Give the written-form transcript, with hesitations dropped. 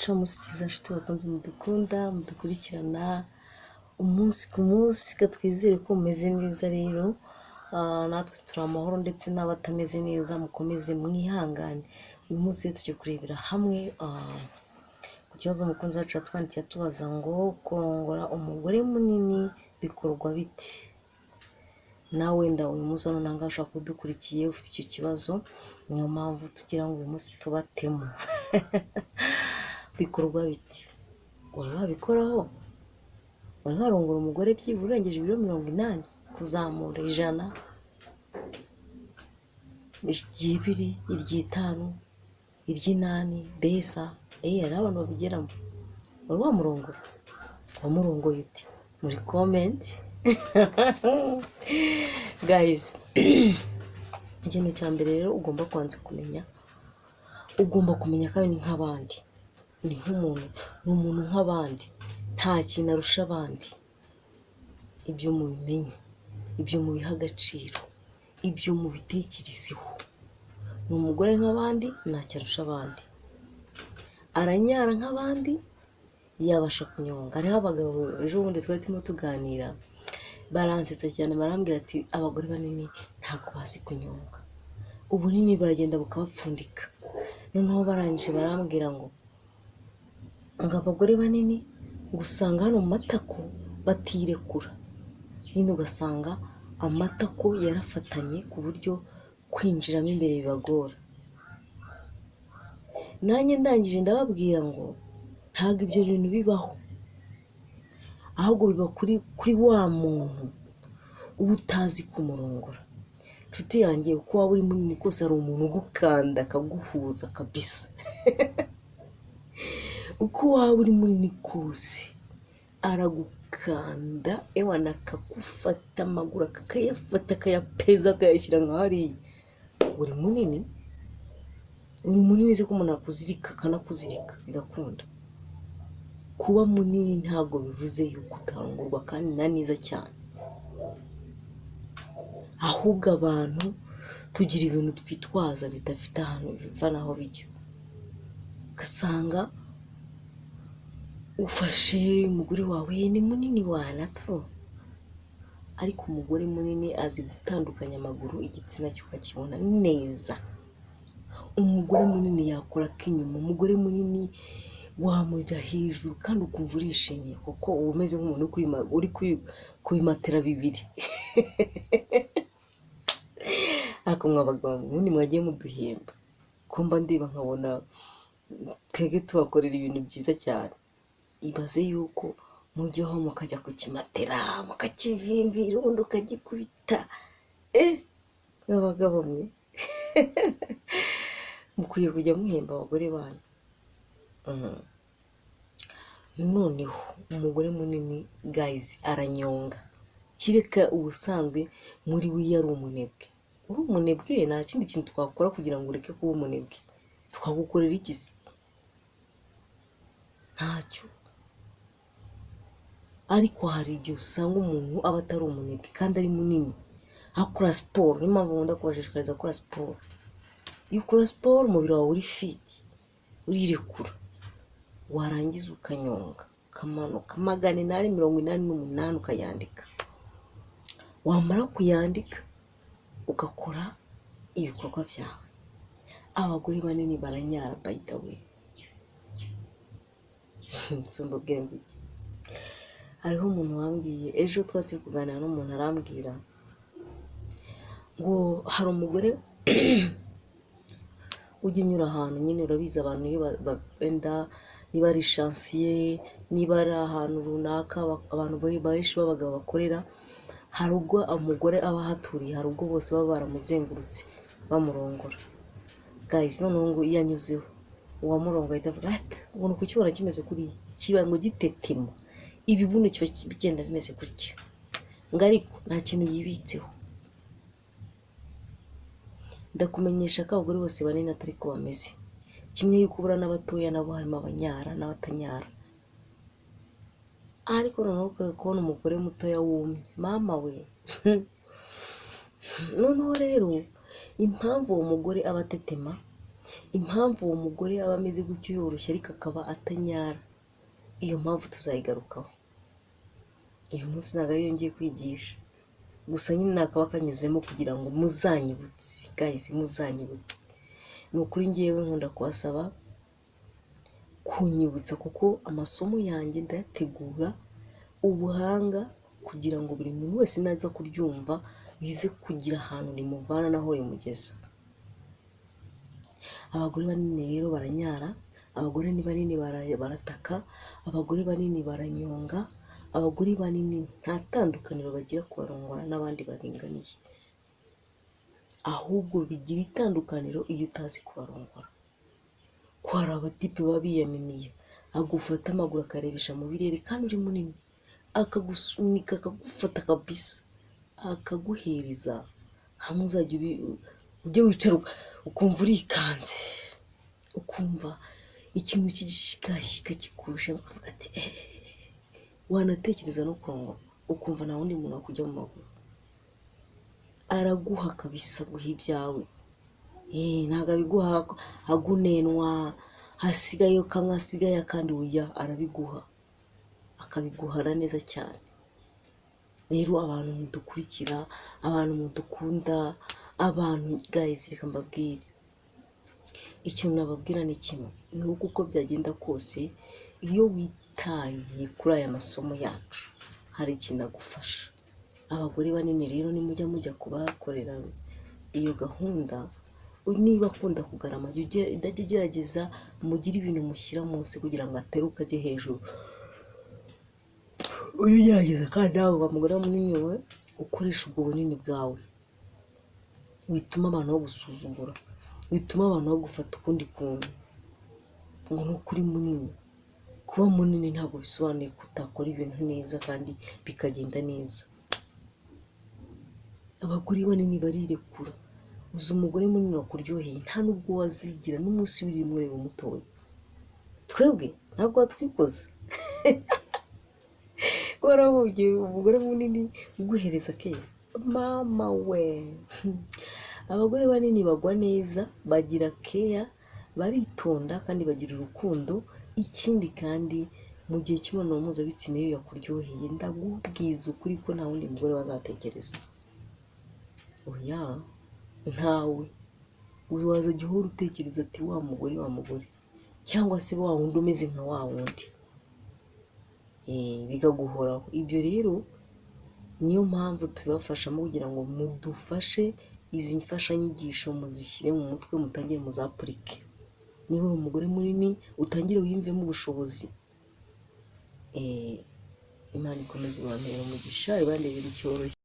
Gicamunsi cyiza nshuti bakunze mudukunda mudukurikirana umunsi ku munsi, twizere ko mumeze neza. Rero natwe turi amahoro, ndetse n'abatameze neza mukomeze mwihangane. Uyu munsi tujye kurebera hamwe ku kibazo umukunzi wacu yatwandikiye atubaza ngo kurongora umugore munini bikorwa biti. Nawe wenda uyu munsi hano nanga ushobora kudukurikiye ufite icyo kibazo, niyo mpamvu tugira ngo uyu munsi tubatemo. Bikorwa biti? Wari wabikoraho? Wari warongora umugore byibura urengeje ibiro 80 kuzamura 100, 200, 5, 8 desa? Hari abantu babigeramo. Wari wamurongora? Wamurongoye uti? Muri comment. Guys, ikintu cya mbere rero ugomba kwanza kumenya, ugomba kumenya ko ni nk'abandi, ni nk'umuntu, ni umuntu nk'abandi, nta kintu arusha abandi. Ibyo mubimenye, ibyo mubiha agaciro, ibyo mubitekerezeho. Ni umugore nk'abandi, ntacyo arusha abandi, aranyara nk'abandi, yabasha kunyonga. Hariho abagabo ejo bundi twari turimo tuganira, baransetsa cyane, barambwira ati abagore banini ntabwo bazi kunyonga, ubunini baragenda bukabapfundika. Noneho barangije barambwira ngo abagore banini gusanga hano mu matako batirekura, nyine ugasanga amatako yarafatanye ku buryo kwinjiramo imbere bibagora. Nanjye ndangije ndababwira ngo ntabwo ibyo bintu bibaho, ahubwo biba kuri wa muntu uba utazi kumurongora. Nshuti yanjye, uko waba uri munini kose hari umuntu ugukanda akaguhuza kabisa. Uko waba uri munini kose aragukanda, ewana akagufata amaguru akayafata akayapeza akayashyira nka hariya. Uri munini, uri munini se ko umuntu akuzirika akanakuzirika bigakunda. Kuba munini ntabwo bivuze yuko utarongorwa, kandi na neza cyane. Ahubwo abantu tugira ibintu twitwaza bidafite ahantu biva naho bijya. Ugasanga ufashe umugore wawe ni munini wanato, ariko umugore munini azi gutandukanya amaguru, igitsina cyo ukakibona neza. Umugore munini yakora k'inyuma, umugore munini wamujya hejuru kandi ukumva urishimye, kuko uba umeze nk'umuntu uri kubimatera bibiri. Ariko mwabagabo munini mwagiye muduhemba, ko mba ndeba nkabona twebwe tubakorera ibintu byiza cyane. Ibaze yuko mujyaho mukajya kukimatera mukakivimbira, ubundi ukagikubita. Mwabagabo mwe mukwiye kujya muhemba abagore banyu. Noneho umugore munini guys aranyonga, kireka ubusanzwe muri we yari umunebwe. Uri umunebwe, nta kindi kintu twakora kugira ngo ureke kuba umunebwe. Twagukorera iki se? Ntacyo. Ariko hari igihe usanga umuntu aba atari umunebwe kandi ari munini, akora siporo. Niyo mpamvu nkunda kubashishikariza gukora siporo. Iyo ukora siporo umubiri wawe uri fit, urirekura, warangiza ukanyonga, ukamanuka 888 ukayandika. Wamara kuyandika ugakora ibikorwa byawe. Abagore banini baranyara by the way. Mbabwire ngo iki? Hariho umuntu wambwiye ejo, twari kuganira n'umuntu, arambwira ngo hari umugore ujya unyura ahantu, nyine urabizi abantu iyo benda, niba ari chantier, niba ari ahantu runaka abantu benshi b'abagabo bakorera, hari ubwo umugore aba ahaturiye, hari ubwo bose baba baramuzengurutse bamurongora. Guys, noneho ngo iyo anyuzeho uwamurongo ahita avuga ati ubona uko kibona kimeze kuriya, kiba ngo gitetema, ibibuno kiba bigenda bimeze gutya, ngo ariko nta kintu yibitseho. Ndakumenyesha ko abagore bose banini atari ko bameze, kimwe yuko ubura n'abatoya nabo harimo abanyara n'abatanyara. Ariko noneho kubona umugore mutoya wumye, mama we. Noneho rero impamvu uwo mugore aba atetema, impamvu uwo mugore aba ameze gutyo yoroshye ariko akaba atanyara, iyo mpamvu tuzayigarukaho. Uyu munsi ntabwo ariyo ngiye kwigisha, gusa nyine nakaba kanyuzemo kugira ngo muzanyibutse, guys muzanyibutse. Ni ukuri ngewe nkunda kubasaba kunyibutsa, kuko amasomo yanjye ndayategura ubuhanga kugira ngo buri muntu wese naza kuryumva bize kugira ahantu rimuvana naho rimugeza. Abagore banini rero baranyara, abagore ni banini barataka, abagore banini baranyonga, abagore banini nta tandukaniro bagira kubarongora n'abandi baringaniye, ahubwo bigira itandukaniro iyo utazi kubarongora. Ko hari abatipe baba biyaminiye, agufata amaguru akarebesha mu birere kandi uri munini, akagusunika akagufata kabisa, akaguhereza hamwe uzajya ujye wicara ukumva urikanze, ukumva ikintu cy'igishikashika kikurusha, ukavuga ati wanatekereza no kurongora, ukumva nta wundi muntu wakujya mu maguru. Araguha kabisa, aguha ibyawe, ntabwo abiguha agunenwa hasigaye kamwe hasigaye akandi, oya arabiguha, akabiguhara neza cyane. Rero abantu mudukurikira, abantu mudukunda, abantu guys, reka mbabwire ikintu nababwira ni kimwe, ni uko byagenda kose iyo witaye kuri aya masomo yacu hari ikintu agufasha. Abagore banini rero nimujya kubakorera iyo gahunda, niba akunda kugarama ujye ugerageza mugire ibintu mushyira munsi kugira ngo ateruke ajye hejuru. Ujye ugerageza kandi nawe umugore munini we ukoresha ubwo bunini bwawe, wituma abantu bagusuzugura, wituma abantu bagufata ukundi kuntu ngo ni ukuri munini. Kuba munini ntabwo bisobanuye ko utakora ibintu neza kandi bikagenda neza. Abagore banini barirekura, uzi umugore munini wakuryoheye nta nubwo wazigira n'umunsi w'iri mureba umutoya. Twebwe ntabwo watwikoza warabugiye umugore munini uguhereza keya, mama we. Abagore banini bagwa neza, bagira keya, baritonda kandi bagira urukundo. Ikindi kandi mu gihe cy'imibonano mpuzabitsina iyo yakuryoheye, ndagubwiza ukuri ko nta wundi mugore bazatekereza, oya ntawe. Wazajya uhora utekereza ati wa mugore, cyangwa se wa wundi umeze nka wa wundi, bikaguhoraho. Ibyo rero niyo mpamvu tubibafashamo kugira ngo mudufashe izi mfashanyigisho muzishyire mu mutwe, mutangire muzapurike. Niba uri umugore munini utangire wiyumvemo ubushobozi. Imana ikomeze ibambere umugisha, ibandebere icyoroshye.